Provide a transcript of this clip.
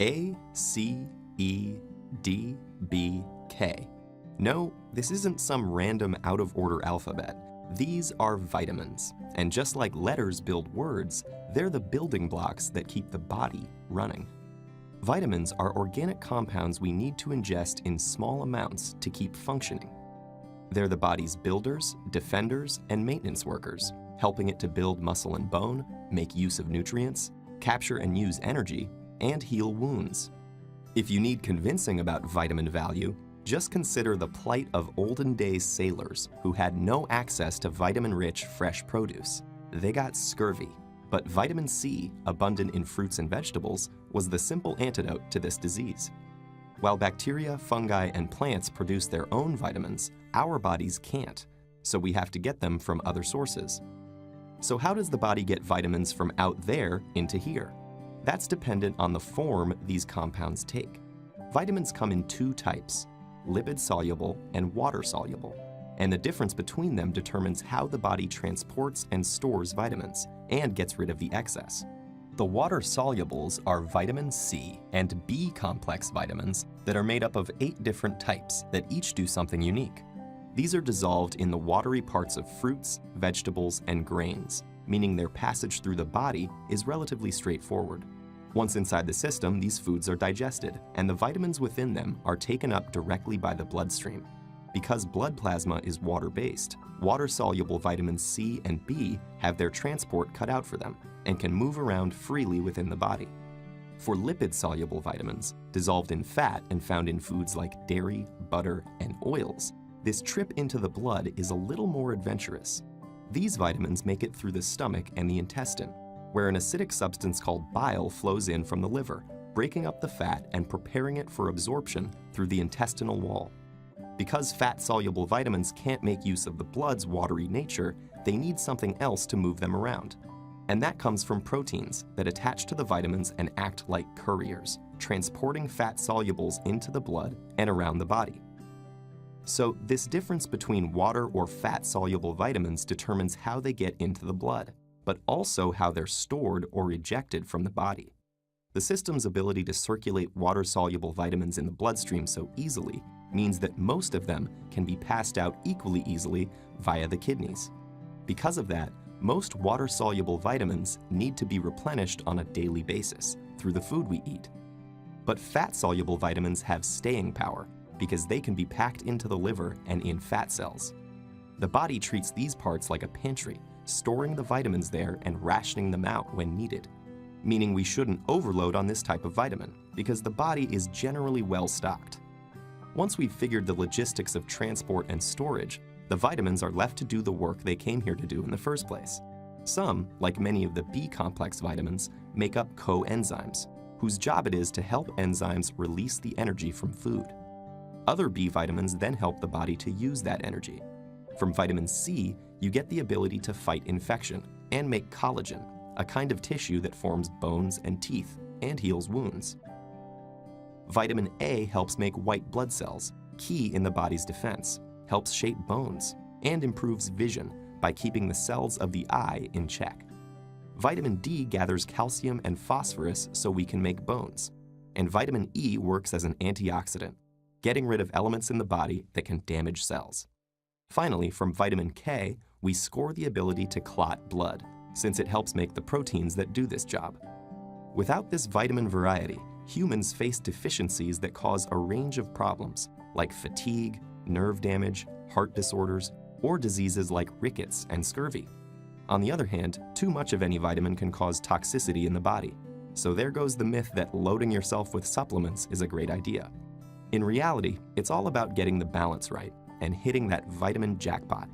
A, C, E, D, B, K. No, this isn't some random out-of-order alphabet. These are vitamins, and just like letters build words, they're the building blocks that keep the body running. Vitamins are organic compounds we need to ingest in small amounts to keep functioning. They're the body's builders, defenders, and maintenance workers, helping it to build muscle and bone, make use of nutrients, capture and use energy, and heal wounds. If you need convincing about vitamin value, just consider the plight of olden-day sailors who had no access to vitamin-rich fresh produce. They got scurvy, but vitamin C, abundant in fruits and vegetables, was the simple antidote to this disease. While bacteria, fungi, and plants produce their own vitamins, our bodies can't, so we have to get them from other sources. So how does the body get vitamins from out there into here? That's dependent on the form these compounds take. Vitamins come in two types: lipid-soluble and water-soluble, and the difference between them determines how the body transports and stores vitamins and gets rid of the excess. The water-solubles are vitamin C and B complex vitamins that are made up of 8 different types that each do something unique. These are dissolved in the watery parts of fruits, vegetables, and grains, meaning their passage through the body is relatively straightforward. Once inside the system, these foods are digested, and the vitamins within them are taken up directly by the bloodstream. Because blood plasma is water-based, water-soluble vitamins C and B have their transport cut out for them and can move around freely within the body. For lipid-soluble vitamins, dissolved in fat and found in foods like dairy, butter, and oils, this trip into the blood is a little more adventurous. These vitamins make it through the stomach and the intestine, where an acidic substance called bile flows in from the liver, breaking up the fat and preparing it for absorption through the intestinal wall. Because fat-soluble vitamins can't make use of the blood's watery nature, they need something else to move them around. And that comes from proteins that attach to the vitamins and act like couriers, transporting fat solubles into the blood and around the body. So this difference between water or fat-soluble vitamins determines how they get into the blood, but also how they're stored or ejected from the body. The system's ability to circulate water-soluble vitamins in the bloodstream so easily means that most of them can be passed out equally easily via the kidneys. Because of that, most water-soluble vitamins need to be replenished on a daily basis through the food we eat. But fat-soluble vitamins have staying power because they can be packed into the liver and in fat cells. The body treats these parts like a pantry, storing the vitamins there and rationing them out when needed, meaning we shouldn't overload on this type of vitamin because the body is generally well stocked. Once we've figured the logistics of transport and storage, the vitamins are left to do the work they came here to do in the first place. Some, like many of the B-complex vitamins, make up coenzymes, whose job it is to help enzymes release the energy from food. Other B vitamins then help the body to use that energy. From vitamin C, you get the ability to fight infection and make collagen, a kind of tissue that forms bones and teeth and heals wounds. Vitamin A helps make white blood cells, key in the body's defense, helps shape bones, and improves vision by keeping the cells of the eye in check. Vitamin D gathers calcium and phosphorus so we can make bones, and vitamin E works as an antioxidant, getting rid of elements in the body that can damage cells. Finally, from vitamin K, we score the ability to clot blood, since it helps make the proteins that do this job. Without this vitamin variety, humans face deficiencies that cause a range of problems, like fatigue, nerve damage, heart disorders, or diseases like rickets and scurvy. On the other hand, too much of any vitamin can cause toxicity in the body, so there goes the myth that loading yourself with supplements is a great idea. In reality, it's all about getting the balance right and hitting that vitamin jackpot.